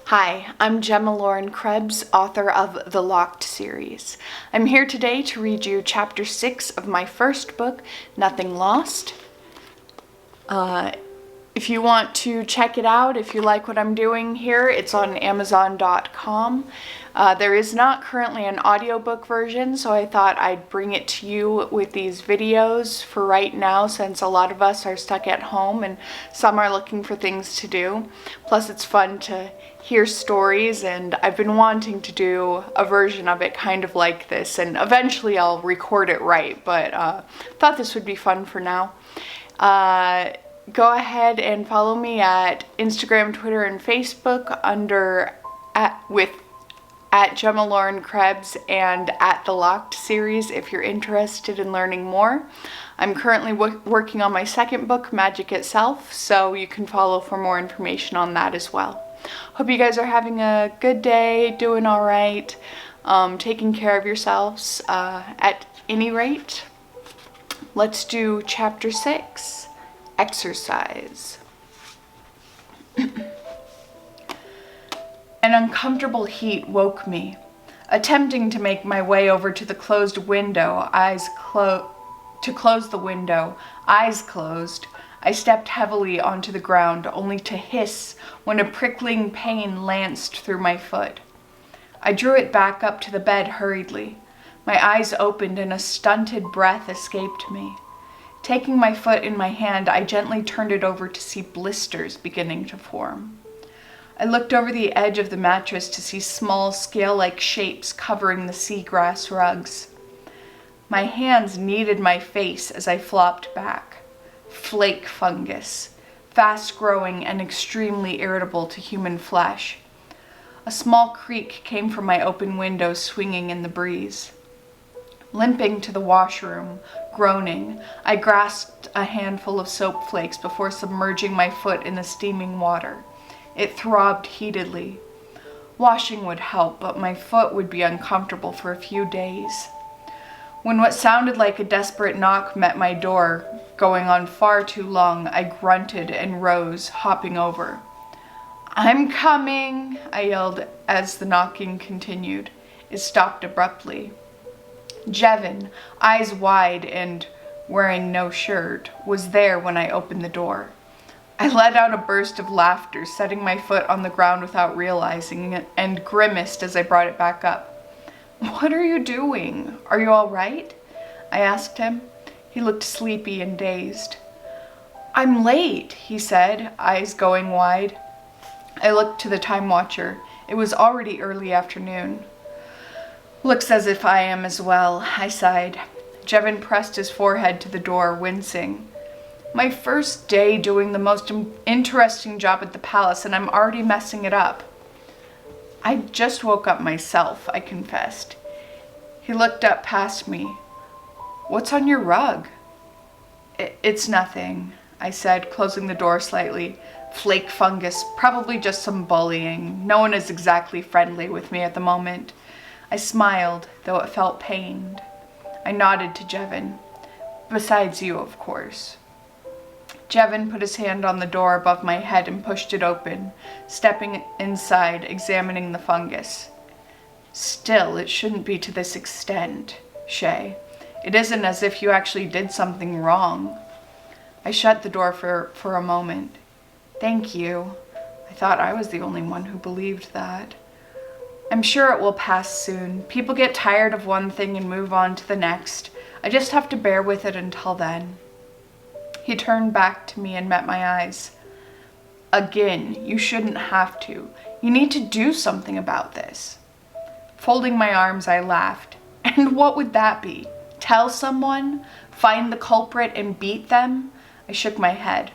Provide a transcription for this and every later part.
Hi, I'm Gemma Lauren Krebs, author of the Locked series. I'm here today to read you Chapter 6 of my first book, Nothing Lost. If you want to check it out, if you like what I'm doing here, it's on Amazon.com. There is not currently an audiobook version, so I thought I'd bring it to you with these videos for right now, since a lot of us are stuck at home and some are looking for things to do. Plus, it's fun to hear stories, and I've been wanting to do a version of it kind of like this, and eventually I'll record it right, but thought this would be fun for now. Go ahead and follow me at Instagram, Twitter, and Facebook at Gemma Lauren Krebs and at the Locked series if you're interested in learning more. I'm currently working on my second book, Magic Itself, so you can follow for more information on that as well. Hope you guys are having a good day, doing all right, taking care of yourselves. At any rate, let's do Chapter 6. Exercise. An uncomfortable heat woke me. Attempting to make my way over to the closed window, to close the window, eyes closed, I stepped heavily onto the ground, only to hiss when a prickling pain lanced through my foot. I drew it back up to the bed hurriedly. My eyes opened and a stunted breath escaped me. Taking my foot in my hand, I gently turned it over to see blisters beginning to form. I looked over the edge of the mattress to see small scale-like shapes covering the seagrass rugs. My hands kneaded my face as I flopped back. Flake fungus, fast-growing and extremely irritable to human flesh. A small creak came from my open window, swinging in the breeze. Limping to the washroom, groaning, I grasped a handful of soap flakes before submerging my foot in the steaming water. It throbbed heatedly. Washing would help, but my foot would be uncomfortable for a few days. When what sounded like a desperate knock met my door, going on far too long, I grunted and rose, hopping over. "I'm coming," I yelled as the knocking continued. It stopped abruptly. Jevin, eyes wide and wearing no shirt, was there when I opened the door. I let out a burst of laughter, setting my foot on the ground without realizing it, and grimaced as I brought it back up. "What are you doing? Are you all right?" I asked him. He looked sleepy and dazed. "I'm late," he said, eyes going wide. I looked to the time watcher. It was already early afternoon. "Looks as if I am as well," I sighed. Jevin pressed his forehead to the door, wincing. "My first day doing the most interesting job at the palace, and I'm already messing it up." "I just woke up myself," I confessed. He looked up past me. "What's on your rug?" It's nothing," I said, closing the door slightly. "Flake fungus, probably just some bullying. No one is exactly friendly with me at the moment." I smiled, though it felt pained. I nodded to Jevin. "Besides you, of course." Jevin put his hand on the door above my head and pushed it open, stepping inside, examining the fungus. "Still, it shouldn't be to this extent, Shay. It isn't as if you actually did something wrong." I shut the door for a moment. "Thank you." I thought I was the only one who believed that. "I'm sure it will pass soon. People get tired of one thing and move on to the next. I just have to bear with it until then." He turned back to me and met my eyes. "Again, you shouldn't have to. You need to do something about this." Folding my arms, I laughed. "And what would that be? Tell someone? Find the culprit and beat them?" I shook my head.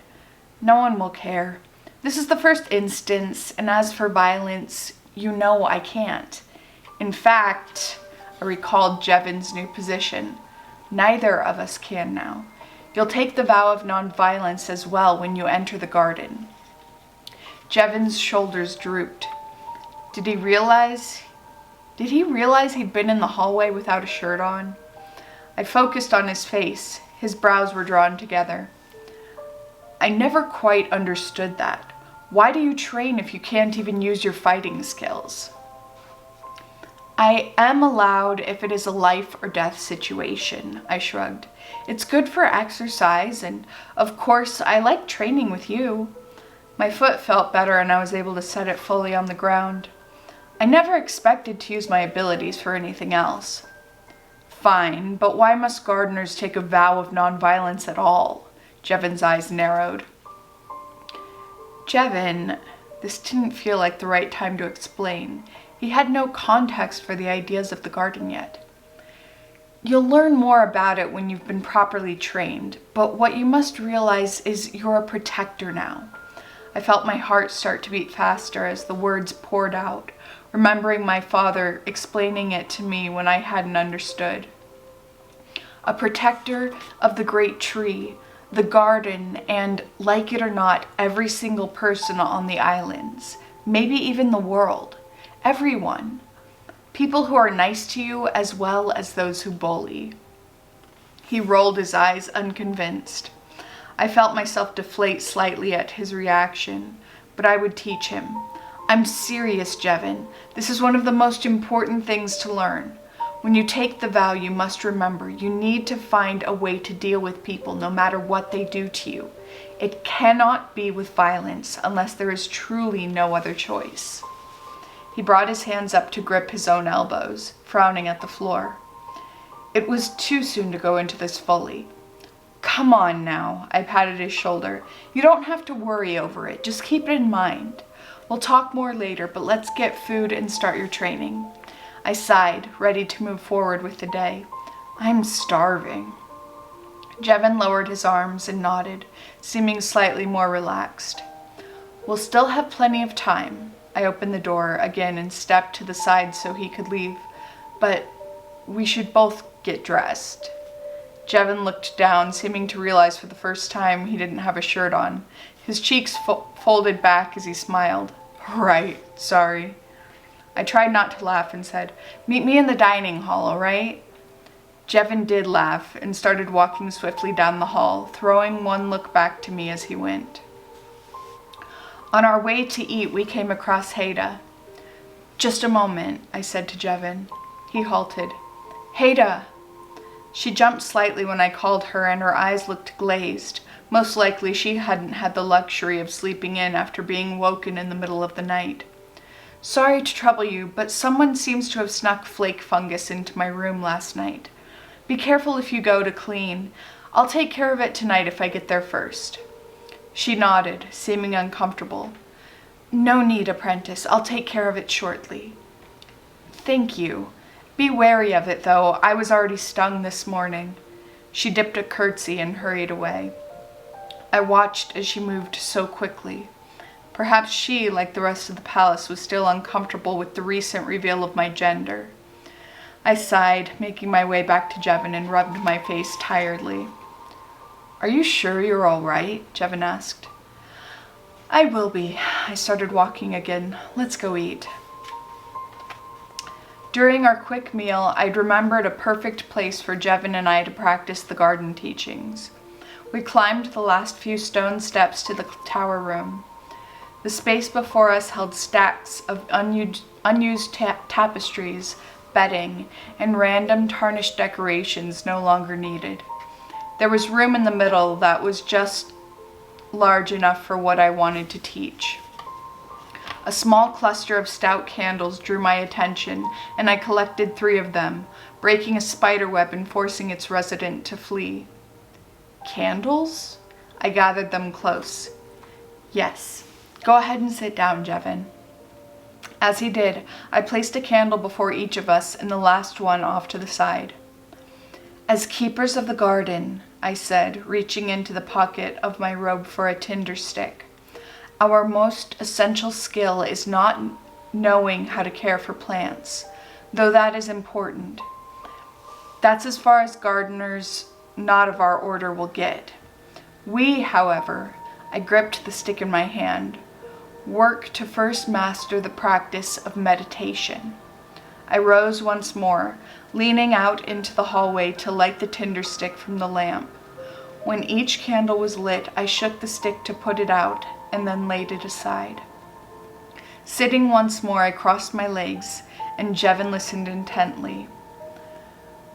"No one will care. This is the first instance, and as for violence, you know I can't. In fact," I recalled Jevin's new position, "neither of us can now. You'll take the vow of nonviolence as well when you enter the garden." Jevin's shoulders drooped. Did he realize he'd been in the hallway without a shirt on? I focused on his face. His brows were drawn together. "I never quite understood that. Why do you train if you can't even use your fighting skills? I am allowed if it is a life or death situation, I shrugged. It's good for exercise, and of course I like training with you. My foot felt better and I was able to set it fully on the ground. I never expected to use my abilities for anything else. Fine, but why must gardeners take a vow of nonviolence at all? Jevon's eyes narrowed. Jevon, this didn't feel like the right time to explain. He had no context for the ideas of the garden yet. You'll learn more about it when you've been properly trained, but what you must realize is you're a protector now. I felt my heart start to beat faster as the words poured out, remembering my father explaining it to me when I hadn't understood. A protector of the great tree, the garden, and, like it or not, every single person on the islands, maybe even the world. Everyone. People who are nice to you as well as those who bully. He rolled his eyes, unconvinced. I felt myself deflate slightly at his reaction, but I would teach him. I'm serious, Jevon. This is one of the most important things to learn. When you take the vow, you must remember you need to find a way to deal with people no matter what they do to you. It cannot be with violence unless there is truly no other choice. He brought his hands up to grip his own elbows, frowning at the floor. It was too soon to go into this fully. Come on now, I patted his shoulder. You don't have to worry over it, just keep it in mind. We'll talk more later, but let's get food and start your training. I sighed, ready to move forward with the day. I'm starving. Jevon lowered his arms and nodded, seeming slightly more relaxed. We'll still have plenty of time. I opened the door again and stepped to the side so he could leave, but we should both get dressed. Jevon looked down, seeming to realize for the first time he didn't have a shirt on. His cheeks folded back as he smiled. Right, sorry. I tried not to laugh and said, meet me in the dining hall, all right? Jevon did laugh and started walking swiftly down the hall, throwing one look back to me as he went. On our way to eat, we came across Haida. Just a moment, I said to Jevon. He halted. Haida! She jumped slightly when I called her, and her eyes looked glazed. Most likely she hadn't had the luxury of sleeping in after being woken in the middle of the night. Sorry to trouble you, but someone seems to have snuck flake fungus into my room last night. Be careful if you go to clean. I'll take care of it tonight if I get there first. She nodded, seeming uncomfortable. No need, apprentice. I'll take care of it shortly. Thank you. Be wary of it, though. I was already stung this morning. She dipped a curtsy and hurried away. I watched as she moved so quickly. Perhaps she, like the rest of the palace, was still uncomfortable with the recent reveal of my gender. I sighed, making my way back to Jevon and rubbed my face tiredly. Are you sure you're all right? Jevon asked. I will be. I started walking again. Let's go eat. During our quick meal, I'd remembered a perfect place for Jevon and I to practice the garden teachings. We climbed the last few stone steps to the tower room. The space before us held stacks of unused tapestries, bedding, and random tarnished decorations no longer needed. There was room in the middle that was just large enough for what I wanted to teach. A small cluster of stout candles drew my attention, and I collected 3 of them, breaking a spider web and forcing its resident to flee. Candles? I gathered them close. Yes. Go ahead and sit down, Jevon. As he did, I placed a candle before each of us and the last one off to the side. As keepers of the garden, I said, reaching into the pocket of my robe for a tinder stick, our most essential skill is not knowing how to care for plants, though that is important. That's as far as gardeners not of our order will get. We, however, I gripped the stick in my hand, work to first master the practice of meditation. I rose once more, leaning out into the hallway to light the tinder stick from the lamp. When each candle was lit, I shook the stick to put it out, and then laid it aside. Sitting once more, I crossed my legs, and Jevin listened intently.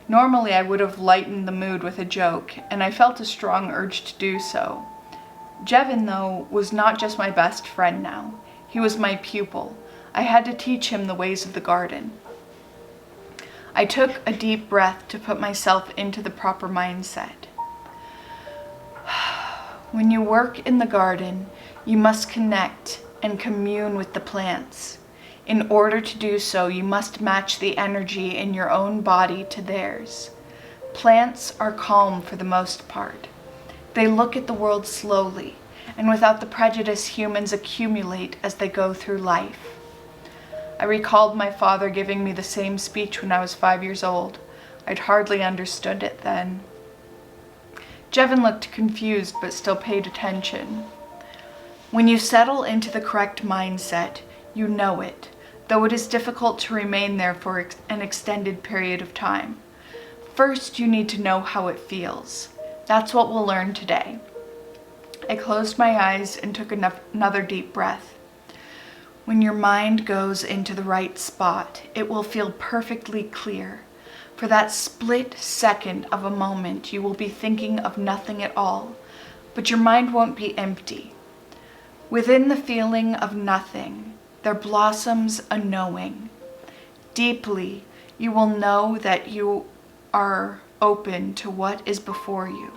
Normally, I would have lightened the mood with a joke, and I felt a strong urge to do so. Jevin, though, was not just my best friend now. He was my pupil. I had to teach him the ways of the garden. I took a deep breath to put myself into the proper mindset. When you work in the garden, you must connect and commune with the plants. In order to do so, you must match the energy in your own body to theirs. Plants are calm for the most part. They look at the world slowly and without the prejudice humans accumulate as they go through life. I recalled my father giving me the same speech when I was 5 years old. I'd hardly understood it then. Jevin looked confused but still paid attention. When you settle into the correct mindset, you know it, though it is difficult to remain there for an extended period of time. First, you need to know how it feels. That's what we'll learn today. I closed my eyes and took another deep breath. When your mind goes into the right spot, it will feel perfectly clear. For that split second of a moment, you will be thinking of nothing at all, but your mind won't be empty. Within the feeling of nothing, there blossoms a knowing. Deeply, you will know that you are open to what is before you.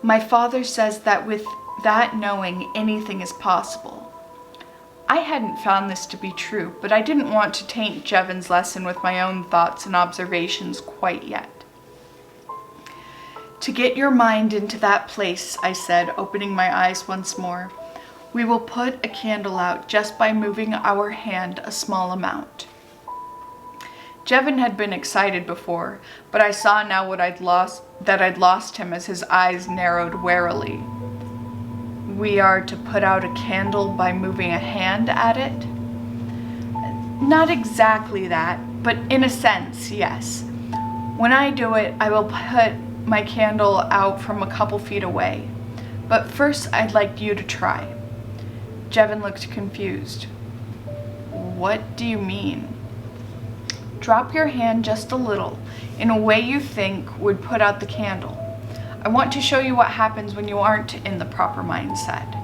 My father says that with that knowing, anything is possible. I hadn't found this to be true, but I didn't want to taint Jevin's lesson with my own thoughts and observations quite yet. To get your mind into that place, I said, opening my eyes once more, we will put a candle out just by moving our hand a small amount. Jevin had been excited before, but I saw now I'd lost him as his eyes narrowed warily. We are to put out a candle by moving a hand at it? Not exactly that, but in a sense, yes. When I do it, I will put my candle out from a couple feet away. But first, I'd like you to try. Jevin looked confused. What do you mean? Drop your hand just a little, in a way you think would put out the candle. I want to show you what happens when you aren't in the proper mindset.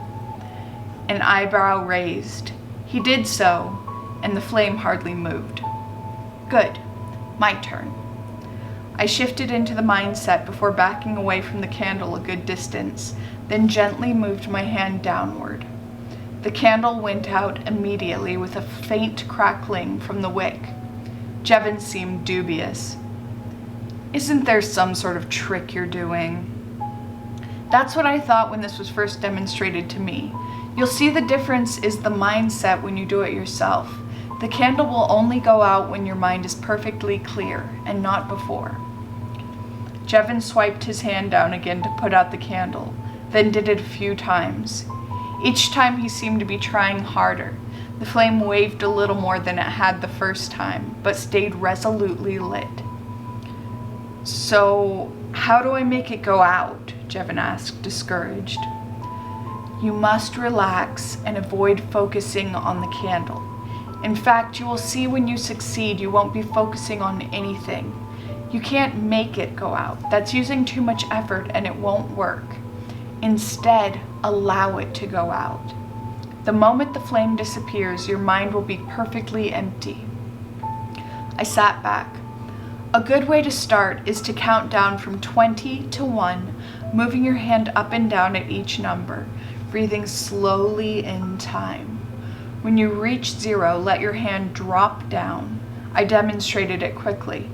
An eyebrow raised. He did so, and the flame hardly moved. Good. My turn. I shifted into the mindset before backing away from the candle a good distance, then gently moved my hand downward. The candle went out immediately with a faint crackling from the wick. Jevin seemed dubious. Isn't there some sort of trick you're doing? That's what I thought when this was first demonstrated to me. You'll see the difference is the mindset when you do it yourself. The candle will only go out when your mind is perfectly clear and not before. Jevin swiped his hand down again to put out the candle, then did it a few times. Each time he seemed to be trying harder. The flame waved a little more than it had the first time, but stayed resolutely lit. So, how do I make it go out? Jevin asked, discouraged. You must relax and avoid focusing on the candle. In fact, you will see when you succeed, you won't be focusing on anything. You can't make it go out. That's using too much effort and it won't work. Instead, allow it to go out. The moment the flame disappears, your mind will be perfectly empty. I sat back. A good way to start is to count down from 20 to 1, moving your hand up and down at each number, breathing slowly in time. When you reach 0, let your hand drop down. I demonstrated it quickly.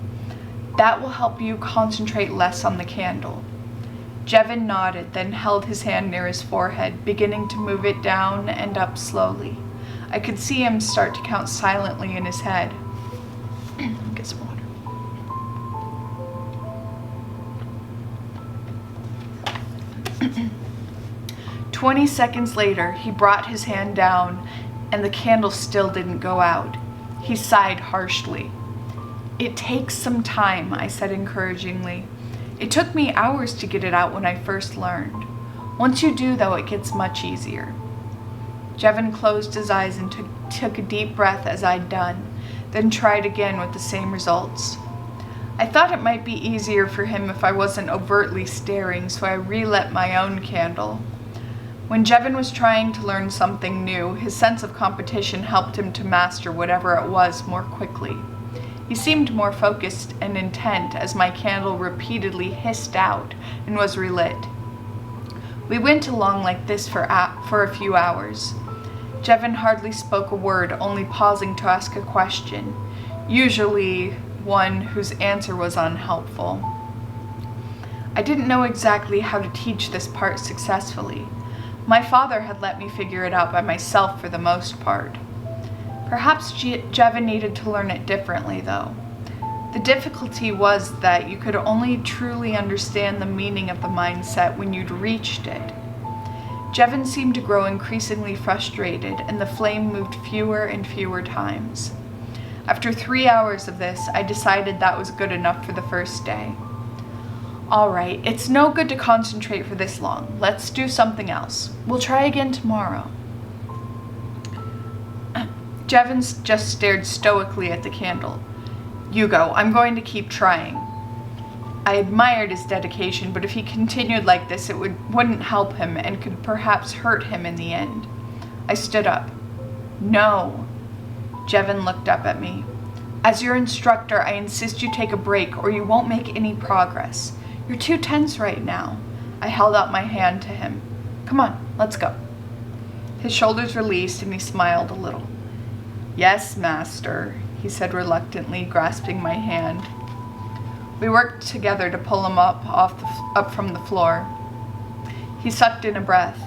That will help you concentrate less on the candle. Jevin nodded, then held his hand near his forehead, beginning to move it down and up slowly. I could see him start to count silently in his head. Get some water. "20 seconds later, he brought his hand down, and the candle still didn't go out. He sighed harshly. It takes some time, I said encouragingly. It took me hours to get it out when I first learned. Once you do, though, it gets much easier. Jevin closed his eyes and took a deep breath as I'd done, then tried again with the same results. I thought it might be easier for him if I wasn't overtly staring, so I relit my own candle. When Jevin was trying to learn something new, his sense of competition helped him to master whatever it was more quickly. He seemed more focused and intent as my candle repeatedly hissed out and was relit. We went along like this for a few hours. Jevin hardly spoke a word, only pausing to ask a question, usually one whose answer was unhelpful. I didn't know exactly how to teach this part successfully. My father had let me figure it out by myself for the most part. Perhaps Jevin needed to learn it differently, though. The difficulty was that you could only truly understand the meaning of the mindset when you'd reached it. Jevin seemed to grow increasingly frustrated, and the flame moved fewer and fewer times. After 3 hours of this, I decided that was good enough for the first day. All right, it's no good to concentrate for this long. Let's do something else. We'll try again tomorrow. Jevin just stared stoically at the candle. You go, I'm going to keep trying. I admired his dedication, but if he continued like this, it wouldn't help him and could perhaps hurt him in the end. I stood up. No. Jevin looked up at me. As your instructor, I insist you take a break or you won't make any progress. You're too tense right now. I held out my hand to him. Come on, let's go. His shoulders released and he smiled a little. Yes, master, he said reluctantly, grasping my hand. We worked together to pull him up from the floor. He sucked in a breath.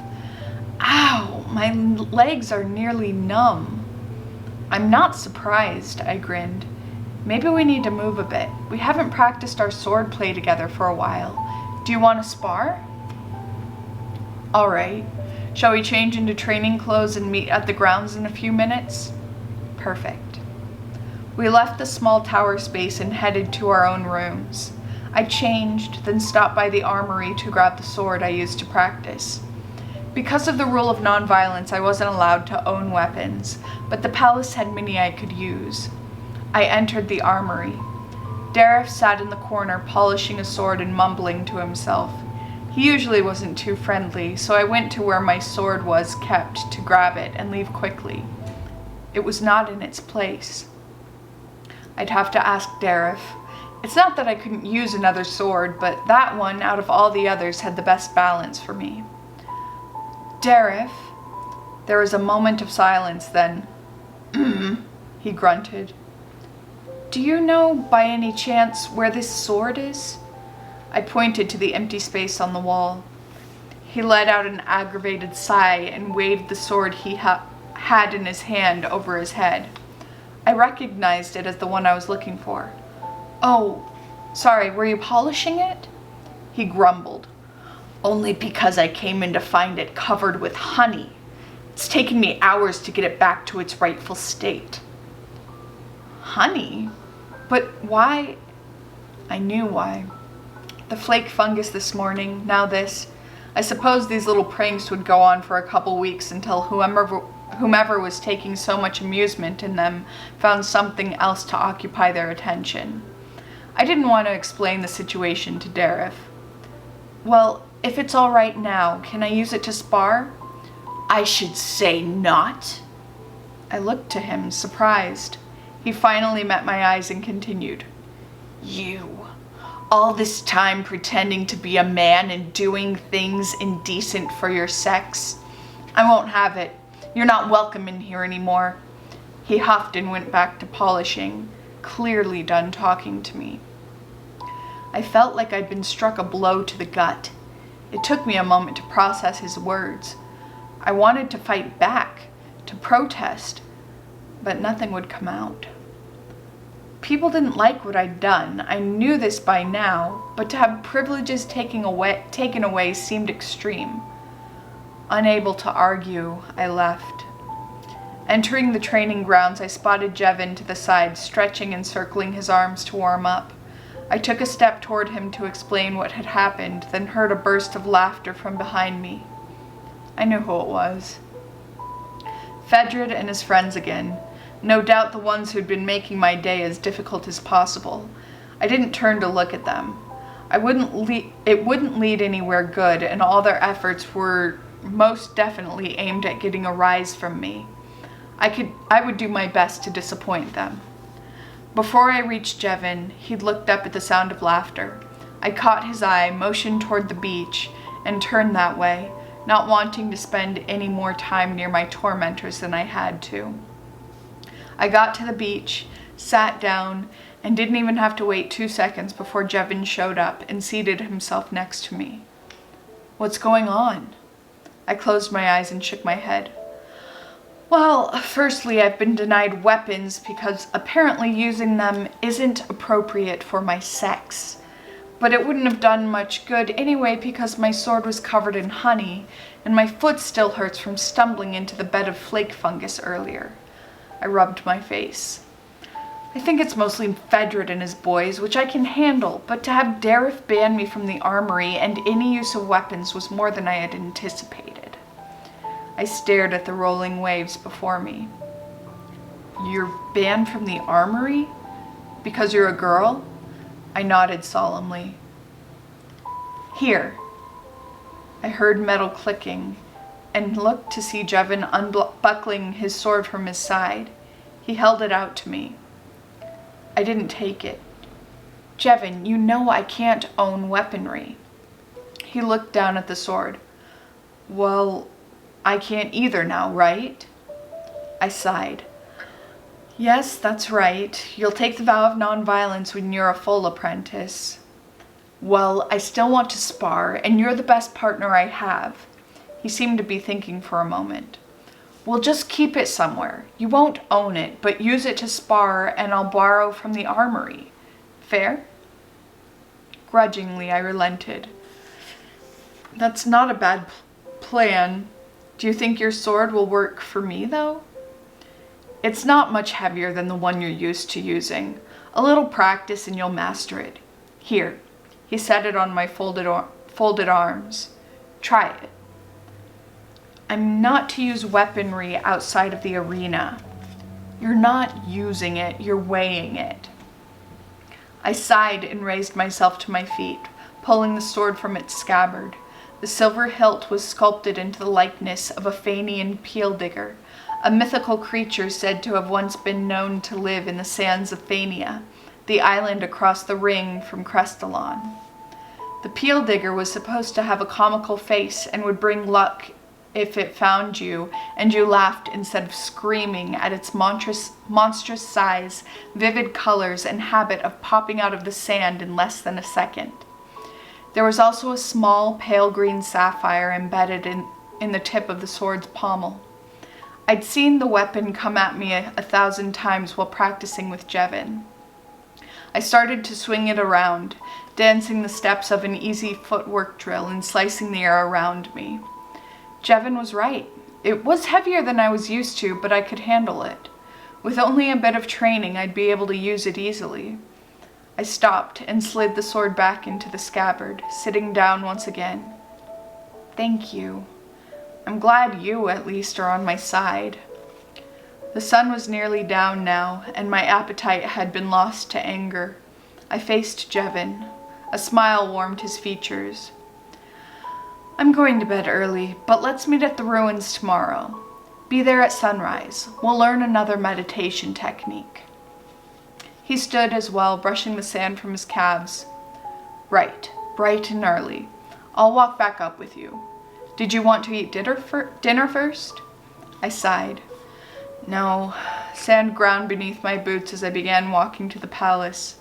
Ow, my legs are nearly numb. I'm not surprised, I grinned. Maybe we need to move a bit. We haven't practiced our sword play together for a while. Do you want to spar? All right. Shall we change into training clothes and meet at the grounds in a few minutes? Perfect. We left the small tower space and headed to our own rooms. I changed, then stopped by the armory to grab the sword I used to practice. Because of the rule of nonviolence, I wasn't allowed to own weapons, but the palace had many I could use. I entered the armory. Dareth sat in the corner, polishing a sword and mumbling to himself. He usually wasn't too friendly, so I went to where my sword was kept to grab it and leave quickly. It was not in its place. I'd have to ask Dareth. It's not that I couldn't use another sword, but that one, out of all the others, had the best balance for me. Dareth. There was a moment of silence, then, he grunted. Do you know, by any chance, where this sword is? I pointed to the empty space on the wall. He let out an aggravated sigh and waved the sword he had in his hand over his head. I recognized it as the one I was looking for. Oh, sorry, were you polishing it? He grumbled. Only because I came in to find it covered with honey. It's taken me hours to get it back to its rightful state. Honey? But why? I knew why. The flake fungus this morning, now this. I suppose these little pranks would go on for a couple weeks until whomever was taking so much amusement in them found something else to occupy their attention. I didn't want to explain the situation to Dareth. Well, if it's all right now, can I use it to spar? I should say not. I looked to him, surprised. He finally met my eyes and continued. You, all this time pretending to be a man and doing things indecent for your sex? I won't have it. You're not welcome in here anymore. He huffed and went back to polishing, clearly done talking to me. I felt like I'd been struck a blow to the gut. It took me a moment to process his words. I wanted to fight back, to protest, but nothing would come out. People didn't like what I'd done. I knew this by now, but to have privileges taken away seemed extreme. Unable to argue, I left. Entering the training grounds, I spotted Jevin to the side, stretching and circling his arms to warm up. I took a step toward him to explain what had happened, then heard a burst of laughter from behind me. I knew who it was. Fedrid and his friends again. No doubt the ones who'd been making my day as difficult as possible. I didn't turn to look at them. It wouldn't lead anywhere good, and all their efforts were most definitely aimed at getting a rise from me. I would do my best to disappoint them. Before I reached Jevin, he'd looked up at the sound of laughter. I caught his eye, motioned toward the beach, and turned that way, not wanting to spend any more time near my tormentors than I had to. I got to the beach, sat down, and didn't even have to wait 2 seconds before Jevin showed up and seated himself next to me. "What's going on?" I closed my eyes and shook my head. "Well, firstly, I've been denied weapons because apparently using them isn't appropriate for my sex. But it wouldn't have done much good anyway because my sword was covered in honey, and my foot still hurts from stumbling into the bed of flake fungus earlier." I rubbed my face. "I think it's mostly Fedrid and his boys, which I can handle, but to have Dareth ban me from the armory and any use of weapons was more than I had anticipated." I stared at the rolling waves before me. "You're banned from the armory? Because you're a girl?" I nodded solemnly. "Here." I heard metal clicking and looked to see Jevin unbuckling his sword from his side. He held it out to me. I didn't take it. "Jevin, you know I can't own weaponry." He looked down at the sword. "Well, I can't either now, right?" I sighed. "Yes, that's right. You'll take the vow of nonviolence when you're a full apprentice." "Well, I still want to spar, and you're the best partner I have." He seemed to be thinking for a moment. "We'll just keep it somewhere. You won't own it, but use it to spar, and I'll borrow from the armory. Fair?" Grudgingly, I relented. "That's not a bad plan. Do you think your sword will work for me, though?" "It's not much heavier than the one you're used to using. A little practice and you'll master it. Here." He set it on my folded arms. "Try it." "I'm not to use weaponry outside of the arena." "You're not using it, you're weighing it." I sighed and raised myself to my feet, pulling the sword from its scabbard. The silver hilt was sculpted into the likeness of a Fanian peel digger, a mythical creature said to have once been known to live in the sands of Fania, the island across the ring from Crestalon. The peel digger was supposed to have a comical face and would bring luck if it found you and you laughed instead of screaming at its monstrous size, vivid colors, and habit of popping out of the sand in less than a second. There was also a small, pale green sapphire embedded in the tip of the sword's pommel. I'd seen the weapon come at me 1,000 times while practicing with Jevin. I started to swing it around, dancing the steps of an easy footwork drill and slicing the air around me. Jevin was right. It was heavier than I was used to, but I could handle it. With only a bit of training, I'd be able to use it easily. I stopped and slid the sword back into the scabbard, sitting down once again. "Thank you. I'm glad you, at least, are on my side." The sun was nearly down now, and my appetite had been lost to anger. I faced Jevin. A smile warmed his features. "I'm going to bed early, but let's meet at the ruins tomorrow. Be there at sunrise. We'll learn another meditation technique." He stood as well, brushing the sand from his calves. "Right, bright and early. I'll walk back up with you. Did you want to eat dinner first?" I sighed. "No." Sand ground beneath my boots as I began walking to the palace.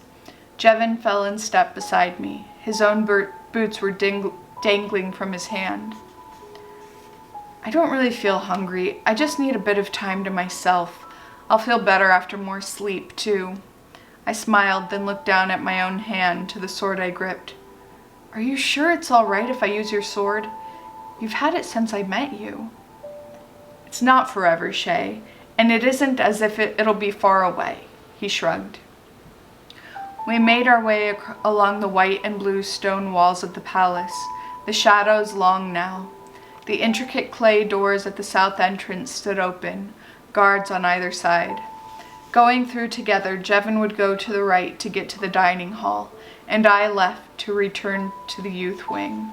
Jevin fell in step beside me. His own boots were dangling from his hand. "I don't really feel hungry. I just need a bit of time to myself. I'll feel better after more sleep, too." I smiled, then looked down at my own hand to the sword I gripped. "Are you sure it's all right if I use your sword? You've had it since I met you." "It's not forever, Shay, and it isn't as if it'll be far away," he shrugged. We made our way along the white and blue stone walls of the palace, the shadows long now. The intricate clay doors at the south entrance stood open, guards on either side. Going through together, Jevin would go to the right to get to the dining hall, and I left to return to the youth wing.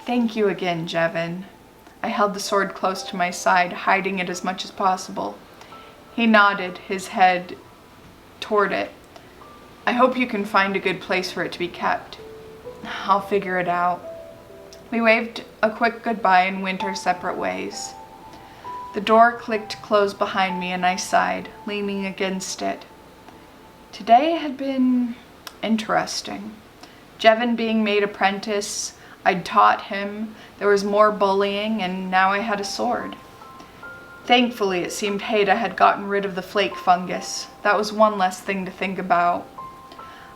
Thank you again, Jevin. I held the sword close to my side, hiding it as much as possible. He nodded, his head toward it. I hope you can find a good place for it to be kept. I'll figure it out. We waved a quick goodbye and went our separate ways. The door clicked closed behind me and I sighed, leaning against it. Today had been interesting. Jevin being made apprentice, I'd taught him, there was more bullying, and now I had a sword. Thankfully, it seemed Haida had gotten rid of the flake fungus. That was one less thing to think about.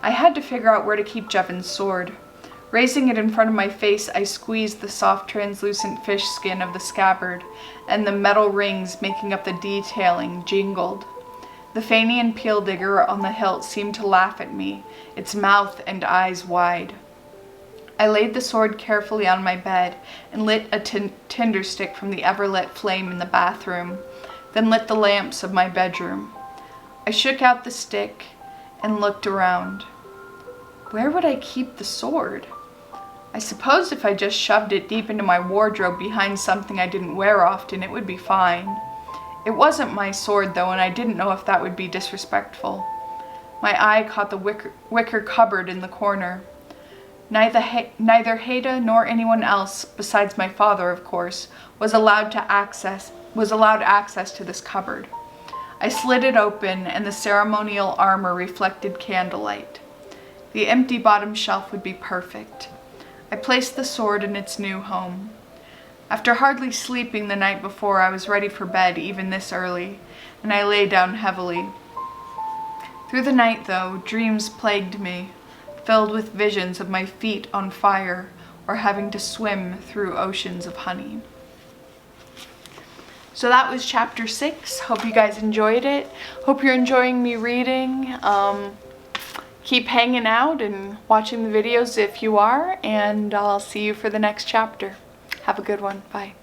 I had to figure out where to keep Jevin's sword. Raising it in front of my face, I squeezed the soft, translucent fish skin of the scabbard, and the metal rings making up the detailing jingled. The Fanian peel digger on the hilt seemed to laugh at me, its mouth and eyes wide. I laid the sword carefully on my bed and lit a tinder stick from the ever-lit flame in the bathroom, then lit the lamps of my bedroom. I shook out the stick and looked around. Where would I keep the sword? I suppose if I just shoved it deep into my wardrobe behind something I didn't wear often, it would be fine. It wasn't my sword, though, and I didn't know if that would be disrespectful. My eye caught the wicker cupboard in the corner. Neither Haida nor anyone else, besides my father, of course, was allowed access to this cupboard. I slid it open, and the ceremonial armor reflected candlelight. The empty bottom shelf would be perfect. I placed the sword in its new home. After hardly sleeping the night before, I was ready for bed even this early, and I lay down heavily. Through the night, though, dreams plagued me, filled with visions of my feet on fire or having to swim through oceans of honey. So that was chapter 6. Hope you guys enjoyed it. Hope you're enjoying me reading. Keep hanging out and watching the videos if you are, and I'll see you for the next chapter. Have a good one. Bye.